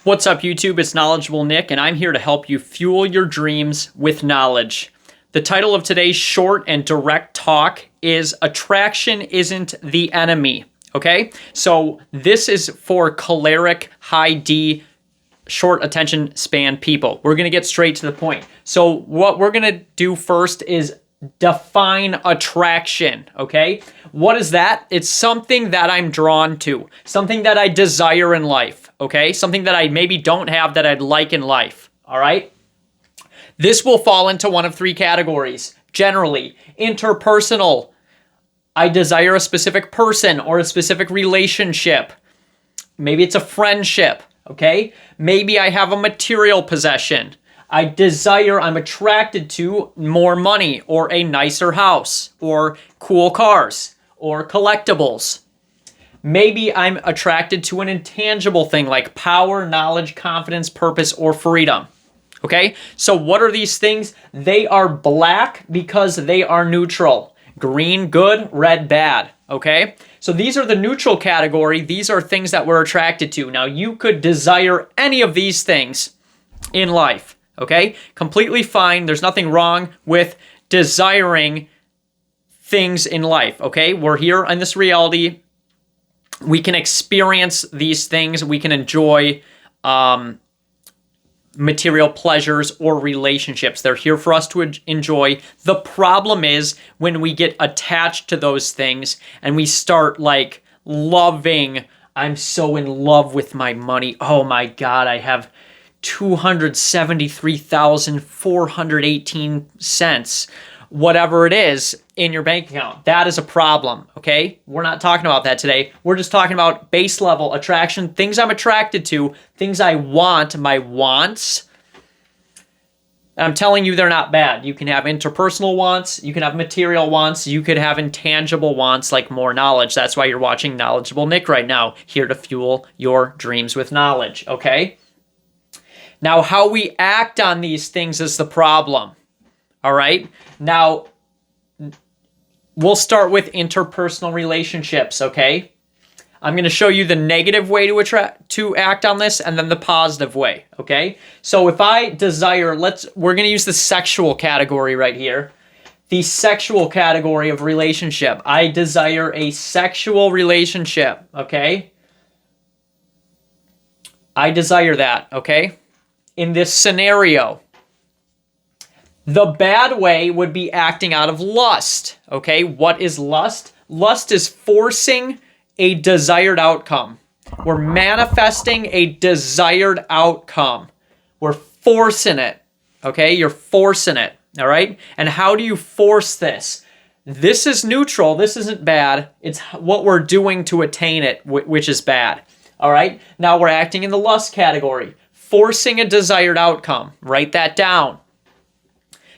What's up, YouTube? It's Knowledgeable Nick, and I'm here to help you fuel your dreams with knowledge. The title of today's short and direct talk is Attraction Isn't the Enemy, okay? So this is for choleric, high D, short attention span people. We're going to get straight to the point. So what we're going to do first is define attraction, okay? What is that? It's something that I'm drawn to, something that I desire in life, okay? Something that I maybe don't have that I'd like in life, all right? This will fall into one of three categories. Generally, interpersonal. I desire a specific person or a specific relationship. Maybe it's a friendship, okay? Maybe I have a material possession. I'm attracted to more money or a nicer house or cool cars or collectibles. Maybe I'm attracted to an intangible thing like power, knowledge, confidence, purpose, or freedom. Okay, so what are these things? They are black because they are neutral. Green, good, red, bad. Okay, so these are the neutral category. These are things that we're attracted to. Now, you could desire any of these things in life. Okay, completely fine. There's nothing wrong with desiring things in life. Okay, we're here in this reality. We can experience these things. We can enjoy material pleasures or relationships. They're here for us to enjoy. The problem is when we get attached to those things and we start like loving, I'm so in love with my money. Oh my God, I have 273,418 cents, whatever it is in your bank account. That is a problem, okay? We're not talking about that today. We're just talking about base level attraction, things I'm attracted to, things I want, my wants. And I'm telling you, they're not bad. You can have interpersonal wants, you can have material wants, you could have intangible wants like more knowledge. That's why you're watching Knowledgeable Nick right now, here to fuel your dreams with knowledge, okay? Now, how we act on these things is the problem, all right? Now, we'll start with interpersonal relationships, okay? I'm going to show you the negative way to act on this and then the positive way, okay? So if I desire, we're going to use the sexual category right here. The sexual category of relationship. I desire a sexual relationship, okay? I desire that, okay? In this scenario, the bad way would be acting out of lust, okay? What is lust? Lust is forcing a desired outcome. We're manifesting a desired outcome. We're forcing it, okay? You're forcing it, all right? And how do you force this? This is neutral. This isn't bad. It's what we're doing to attain it, which is bad, all right? Now we're acting in the lust category. Forcing a desired outcome. Write that down.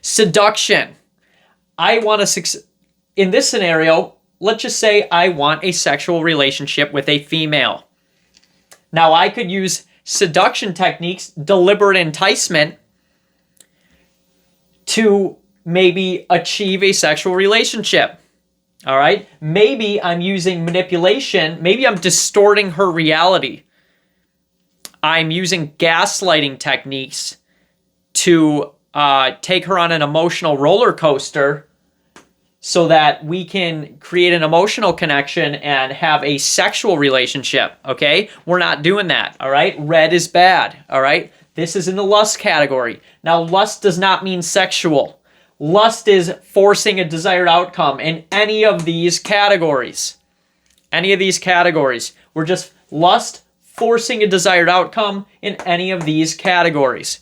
Seduction. In this scenario, let's just say I want a sexual relationship with a female. Now, I could use seduction techniques, deliberate enticement, to maybe achieve a sexual relationship. All right? Maybe I'm using manipulation. Maybe I'm distorting her reality. I'm using gaslighting techniques to take her on an emotional roller coaster so that we can create an emotional connection and have a sexual relationship, okay? We're not doing that, all right? Red is bad, all right? This is in the lust category. Now, lust does not mean sexual. Lust is forcing a desired outcome in any of these categories. Any of these categories. We're just lust, forcing a desired outcome in any of these categories.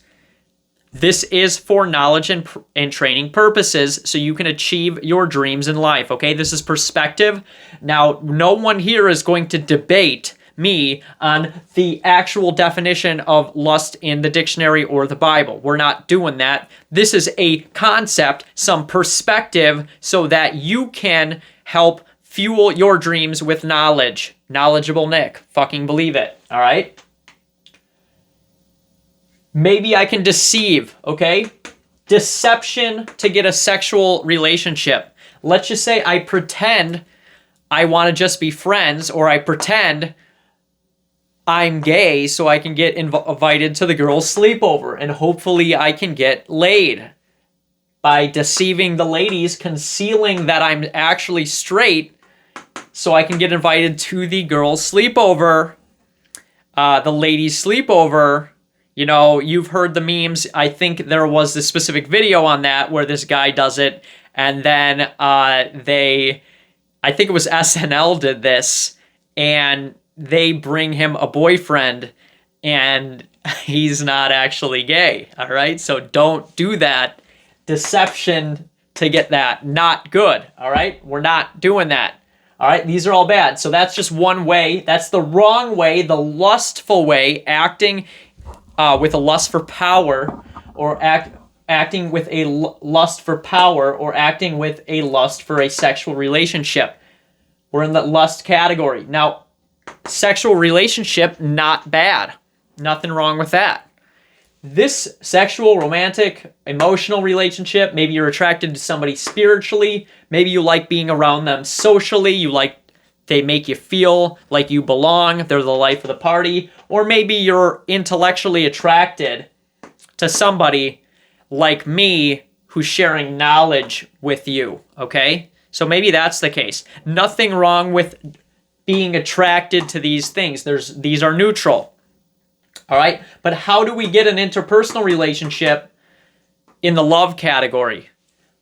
This is for knowledge and training purposes so you can achieve your dreams in life, okay? This is perspective. Now, no one here is going to debate me on the actual definition of lust in the dictionary or the Bible. We're not doing that. This is a concept, some perspective, so that you can help fuel your dreams with knowledge. Knowledgeable Nick. Fucking believe it. All right? Maybe I can deceive, okay? Deception to get a sexual relationship. Let's just say I pretend I want to just be friends, or I pretend I'm gay, so I can get invited to the girl's sleepover, and hopefully I can get laid by deceiving the ladies, concealing that I'm actually straight, so I can get invited to the girl's sleepover, the ladies' sleepover. You know, you've heard the memes. I think there was this specific video on that where this guy does it, and then I think it was SNL did this, and they bring him a boyfriend, and he's not actually gay, all right? So don't do that. Deception to get that, not good, all right? We're not doing that, all right? These are all bad. So that's just one way. That's the wrong way, the lustful way, acting with a lust for power, or acting with a lust for power, or acting with a lust for a sexual relationship. We're in the lust category. Now, sexual relationship, not bad. Nothing wrong with that. This sexual, romantic, emotional relationship, maybe you're attracted to somebody spiritually, maybe you like being around them socially, they make you feel like you belong, they're the life of the party, or maybe you're intellectually attracted to somebody like me who's sharing knowledge with you, okay? So maybe that's the case. Nothing wrong with being attracted to these things. These are neutral. All right? But how do we get an interpersonal relationship in the love category?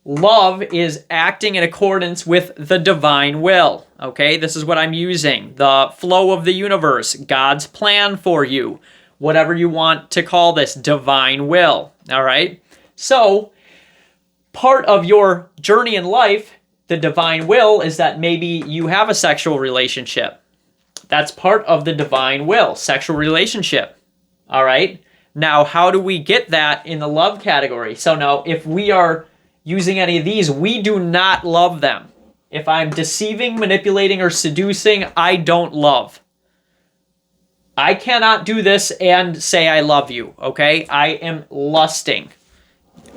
Love is acting in accordance with the divine will. Okay? This is what I'm using. The flow of the universe, God's plan for you, whatever you want to call this, divine will. All right? So, part of your journey in life, the divine will, is that maybe you have a sexual relationship. That's part of the divine will, sexual relationship. All right? Now, how do we get that in the love category? So now, if we are using any of these, we do not love them. If I'm deceiving, manipulating, or seducing, I don't love. I cannot do this and say I love you, okay? I am lusting.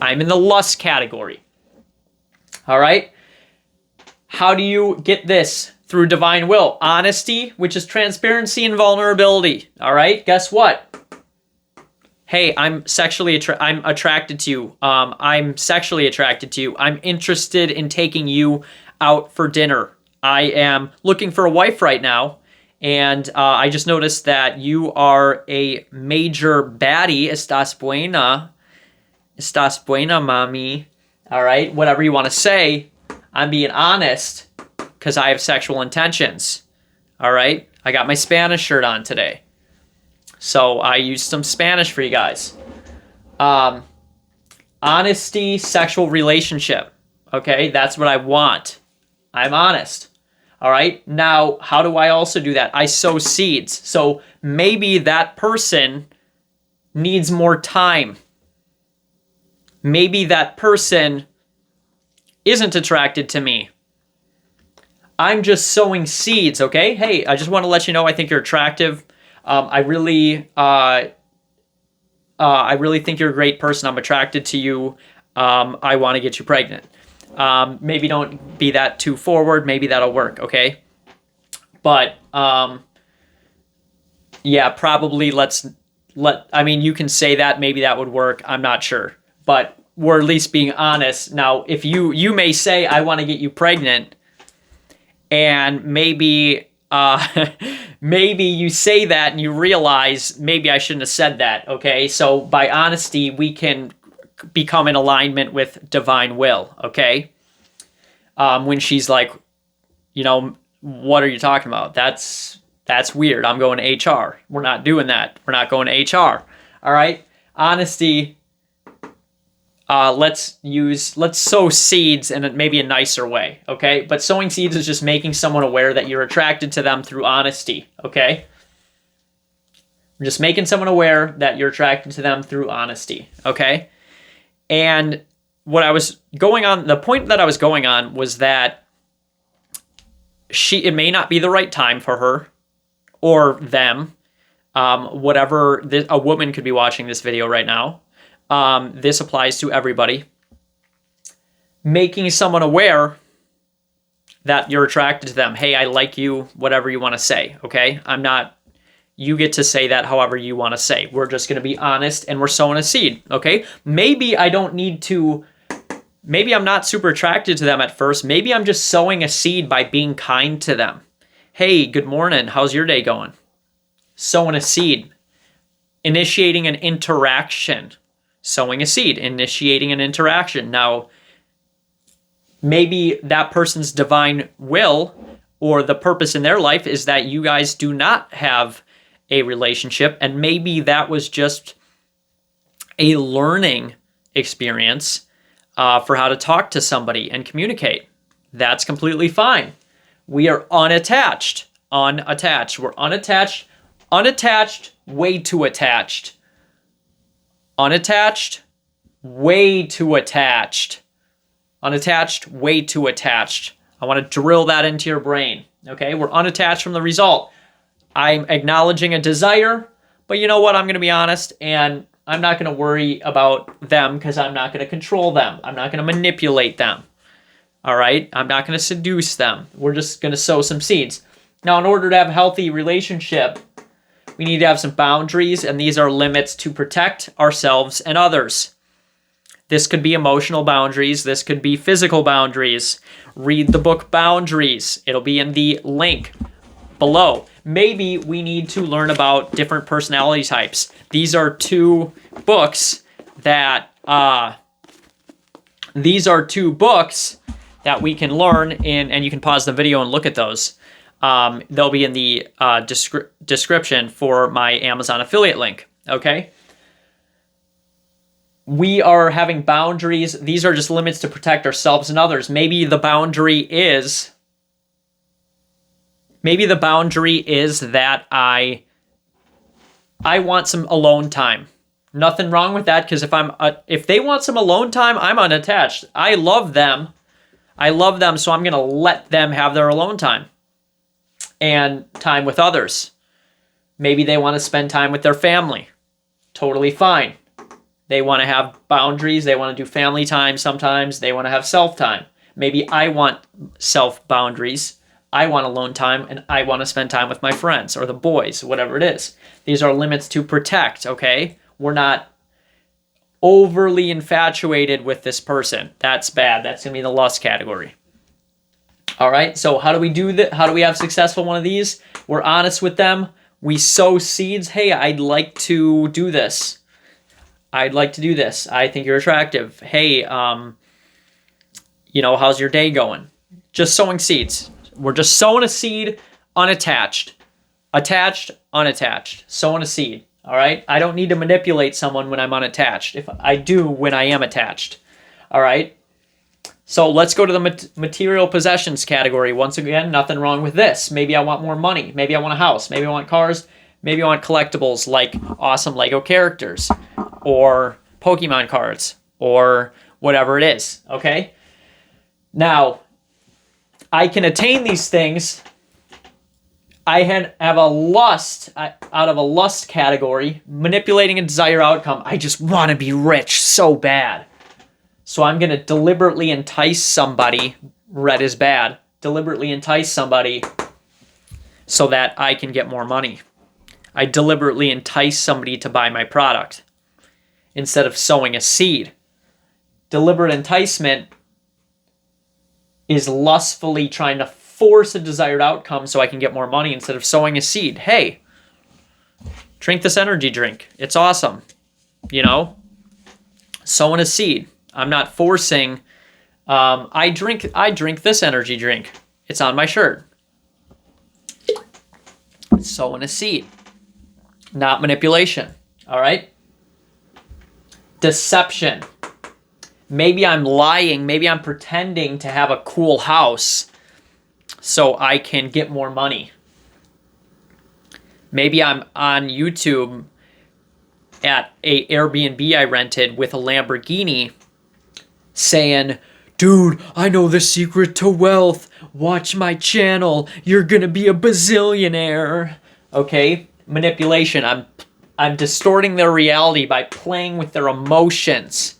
I'm in the lust category. All right? How do you get this? Through divine will. Honesty, which is transparency and vulnerability. All right? Guess what? Hey, I'm attracted to you. I'm sexually attracted to you. I'm interested in taking you out for dinner. I am looking for a wife right now, and I just noticed that you are a major baddie. Estás buena. Estás buena, mami. All right? Whatever you want to say, I'm being honest because I have sexual intentions. All right? I got my Spanish shirt on today. So I used some Spanish for you guys. Honesty, sexual relationship. Okay, that's what I want. I'm honest. All right, now how do I also do that? I sow seeds. So maybe that person needs more time. Maybe that person isn't attracted to me. I'm just sowing seeds, okay? Hey, I just want to let you know I think you're attractive. I really think you're a great person. I'm attracted to you. I want to get you pregnant. Maybe don't be that too forward. Maybe that'll work, okay? But, yeah, probably you can say that. Maybe that would work. I'm not sure. But we're at least being honest. Now, if you may say, I want to get you pregnant, and maybe... maybe you say that and you realize maybe I shouldn't have said that, okay? So by honesty, we can become in alignment with divine will, okay? When she's like, what are you talking about? That's weird. I'm going to HR. We're not doing that. We're not going to HR, all right? Honesty, let's sow seeds in maybe a nicer way, okay? But sowing seeds is just making someone aware that you're attracted to them through honesty, okay? I'm just making someone aware that you're attracted to them through honesty, okay? And the point that I was going on was that it may not be the right time for her or them, a woman could be watching this video right now. This applies to everybody. Making someone aware that you're attracted to them. Hey, I like you, whatever you want to say, okay? I'm not, You get to say that however you want to say. We're just going to be honest and we're sowing a seed, okay? Maybe I don't need to, maybe I'm not super attracted to them at first. Maybe I'm just sowing a seed by being kind to them. Hey, good morning. How's your day going? Sowing a seed. Initiating an interaction. Sowing a seed. Initiating an interaction. Now, maybe that person's divine will or the purpose in their life is that you guys do not have a relationship, and maybe that was just a learning experience for how to talk to somebody and communicate. That's completely fine. We are unattached. Unattached. We're unattached. Unattached, way too attached. Unattached, way too attached. Unattached, way too attached. I want to drill that into your brain. Okay, we're unattached from the result. I'm acknowledging a desire, but you know what? I'm going to be honest, and I'm not going to worry about them because I'm not going to control them. I'm not going to manipulate them. All right? I'm not going to seduce them. We're just going to sow some seeds. Now, in order to have a healthy relationship, we need to have some boundaries, and these are limits to protect ourselves and others. This could be emotional boundaries. This could be physical boundaries. Read the book Boundaries. It'll be in the link below. Maybe we need to learn about different personality types. These are two books that we can learn in, and you can pause the video and look at those. They'll be in the description for my Amazon affiliate link. Okay. We are having boundaries. These are just limits to protect ourselves and others. Maybe the boundary is that I want some alone time. Nothing wrong with that, because if they want some alone time, I'm unattached. I love them, so I'm going to let them have their alone time and time with others. Maybe they want to spend time with their family. Totally fine. They want to have boundaries. They want to do family time sometimes. They want to have self-time. Maybe I want self-boundaries. I want alone time, and I want to spend time with my friends or the boys, whatever it is. These are limits to protect, okay? We're not overly infatuated with this person. That's bad. That's going to be the lust category. All right, so how do we do that? How do we have successful one of these? We're honest with them. We sow seeds. Hey, I'd like to do this. I'd like to do this. I think you're attractive. Hey, how's your day going? Just sowing seeds. We're just sowing a seed, unattached. Attached, unattached. Sowing a seed, all right? I don't need to manipulate someone when I'm unattached. If I do when I am attached, all right? So let's go to the material possessions category. Once again, nothing wrong with this. Maybe I want more money. Maybe I want a house. Maybe I want cars. Maybe I want collectibles like awesome Lego characters or Pokemon cards or whatever it is, okay? Now, I can attain these things. I have a lust, out of a lust category, manipulating a desired outcome. I just want to be rich so bad. So I'm going to deliberately entice somebody, red is bad, deliberately entice somebody so that I can get more money. I deliberately entice somebody to buy my product instead of sowing a seed. Deliberate enticement is lustfully trying to force a desired outcome so I can get more money instead of sowing a seed. Hey, drink this energy drink. It's awesome. Sowing a seed. I'm not forcing. I drink this energy drink. It's on my shirt. Sowing a seed. Not manipulation. All right? Deception. Maybe I'm lying. Maybe I'm pretending to have a cool house so I can get more money. Maybe I'm on YouTube at a Airbnb I rented with a Lamborghini saying, dude, I know the secret to wealth. Watch my channel. You're going to be a bazillionaire. Okay? Manipulation. I'm distorting their reality by playing with their emotions.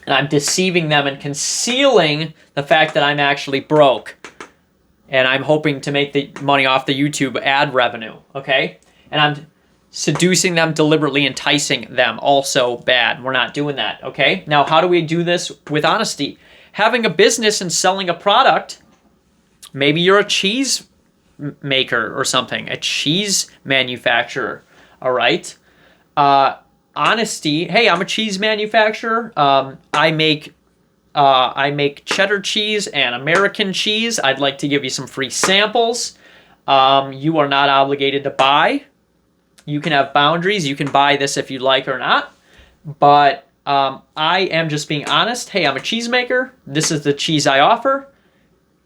And I'm deceiving them and concealing the fact that I'm actually broke. And I'm hoping to make the money off the YouTube ad revenue, okay? And I'm seducing them, deliberately enticing them, also bad. We're not doing that, okay? Now, how do we do this with honesty? Having a business and selling a product, maybe you're a cheese maker or something, a cheese manufacturer, all right? Honesty, hey, I'm a cheese manufacturer. I make cheddar cheese and American cheese. I'd like to give you some free samples. You are not obligated to buy. You can have boundaries. You can buy this if you'd like or not. But I am just being honest. Hey, I'm a cheesemaker. This is the cheese I offer.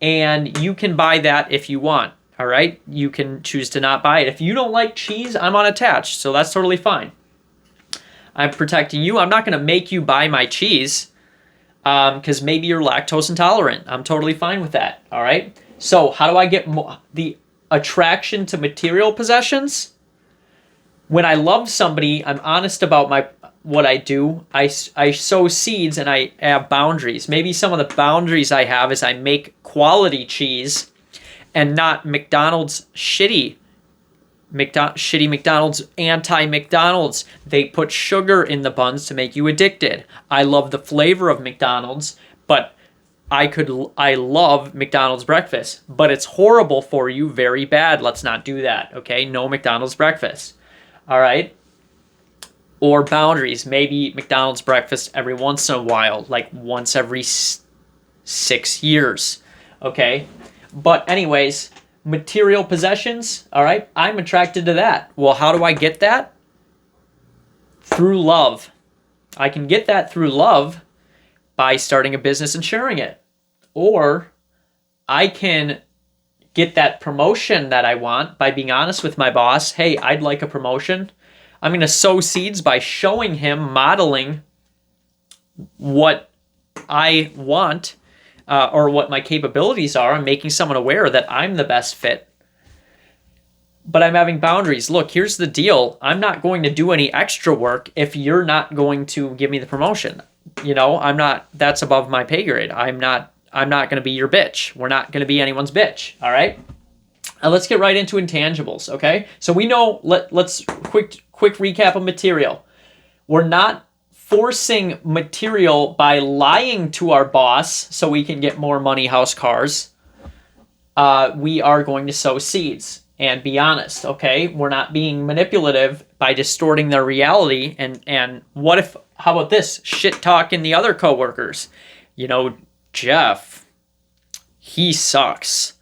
And you can buy that if you want. All right? You can choose to not buy it. If you don't like cheese, I'm unattached. So that's totally fine. I'm protecting you. I'm not going to make you buy my cheese because maybe you're lactose intolerant. I'm totally fine with that. All right? So how do I get the attraction to material possessions? When I love somebody, I'm honest about what I do. I sow seeds and I have boundaries. Maybe some of the boundaries I have is I make quality cheese and not McDonald's shitty McDonald's, anti-McDonald's. They put sugar in the buns to make you addicted. I love the flavor of McDonald's, but I love McDonald's breakfast, but it's horrible for you, very bad. Let's not do that, okay? No McDonald's breakfast. All right? Or boundaries. Maybe McDonald's breakfast every once in a while, like once every 6 years. Okay? But anyways, material possessions, all right? I'm attracted to that. Well, how do I get that? Through love. I can get that through love by starting a business and sharing it. Or I can get that promotion that I want by being honest with my boss. Hey, I'd like a promotion. I'm going to sow seeds by showing him, modeling what I want or what my capabilities are. I'm making someone aware that I'm the best fit. But I'm having boundaries. Look, here's the deal. I'm not going to do any extra work if you're not going to give me the promotion. You know, that's above my pay grade. I'm not going to be your bitch. We're not going to be anyone's bitch. All right. Let's get right into intangibles. Okay. So we know, let's quick recap of material. We're not forcing material by lying to our boss so we can get more money, house, cars. We are going to sow seeds and be honest. Okay. We're not being manipulative by distorting their reality. And how about this? Shit talking the other coworkers. You know, Jeff, he sucks.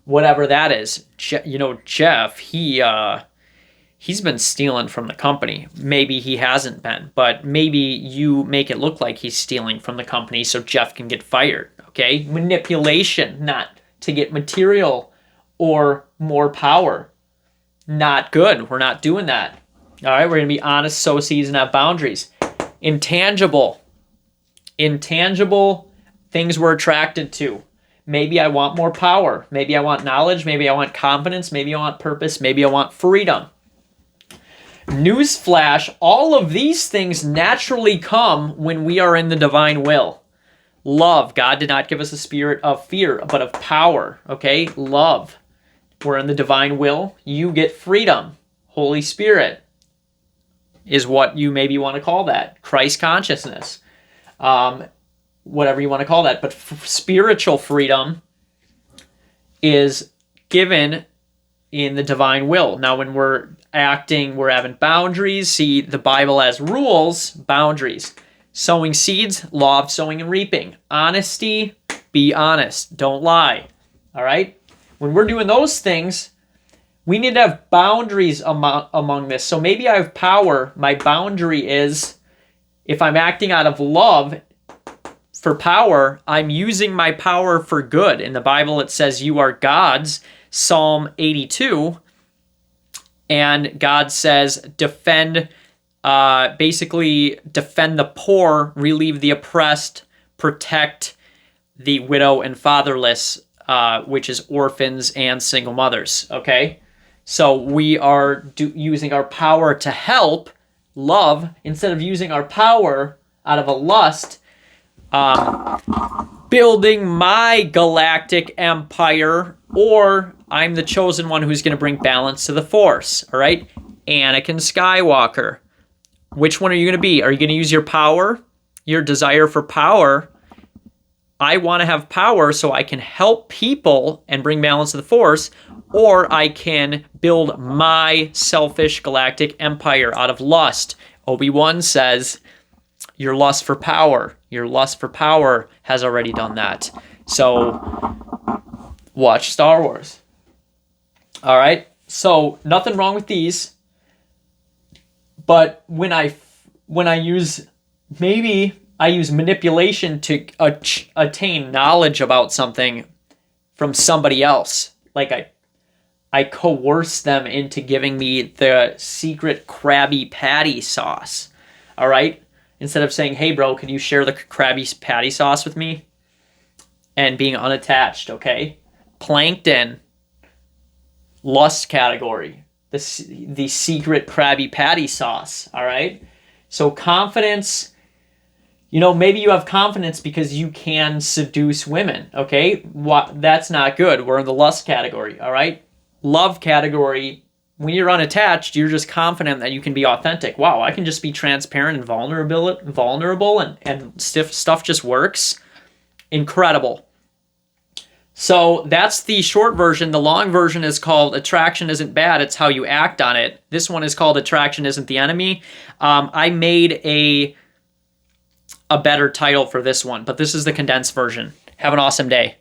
Whatever that is. Jeff, he's been stealing from the company. Maybe he hasn't been, but maybe you make it look like he's stealing from the company so Jeff can get fired. Okay? Manipulation, not to get material or more power. Not good. We're not doing that. All right? We're going to be honest, sow seeds, and have boundaries. Intangible things we're attracted to. Maybe I want more power. Maybe I want knowledge. Maybe I want confidence. Maybe I want purpose. Maybe I want freedom. Newsflash, all of these things naturally come when we are in the divine will. Love. God did not give us a spirit of fear, but of power. Okay? Love. We're in the divine will. You get freedom. Holy Spirit is what you maybe want to call that. Christ consciousness. Whatever you want to call that. But spiritual freedom is given in the divine will. Now, when we're acting, we're having boundaries. See, the Bible has rules, boundaries. Sowing seeds, law of sowing and reaping. Honesty, be honest. Don't lie. All right? When we're doing those things, we need to have boundaries among this. So maybe I have power. My boundary is, if I'm acting out of love for power, I'm using my power for good. In the Bible, it says you are God's, Psalm 82. And God says, defend the poor, relieve the oppressed, protect the widow and fatherless, which is orphans and single mothers. Okay? So we are using our power to help love instead of using our power out of a lust. building my galactic empire, or I'm the chosen one who's going to bring balance to the Force. All right? Anakin Skywalker. Which one are you going to be? Are you going to use your power, your desire for power? I want to have power so I can help people and bring balance to the Force, or I can build my selfish galactic empire out of lust. Obi-Wan says, your lust for power has already done that. So watch Star Wars. All right? So nothing wrong with these. But when I use, maybe I use manipulation to attain knowledge about something from somebody else. Like I coerce them into giving me the secret Krabby Patty sauce. All right? Instead of saying, hey, bro, can you share the Krabby Patty sauce with me? And being unattached, okay? Plankton, lust category, the secret Krabby Patty sauce, all right? So confidence, maybe you have confidence because you can seduce women, okay? That's not good. We're in the lust category, all right? Love category, when you're unattached, you're just confident that you can be authentic. Wow, I can just be transparent and vulnerable and stuff just works. Incredible. So that's the short version. The long version is called Attraction Isn't Bad, It's How You Act on It. This one is called Attraction Isn't the Enemy. I made a better title for this one, but this is the condensed version. Have an awesome day.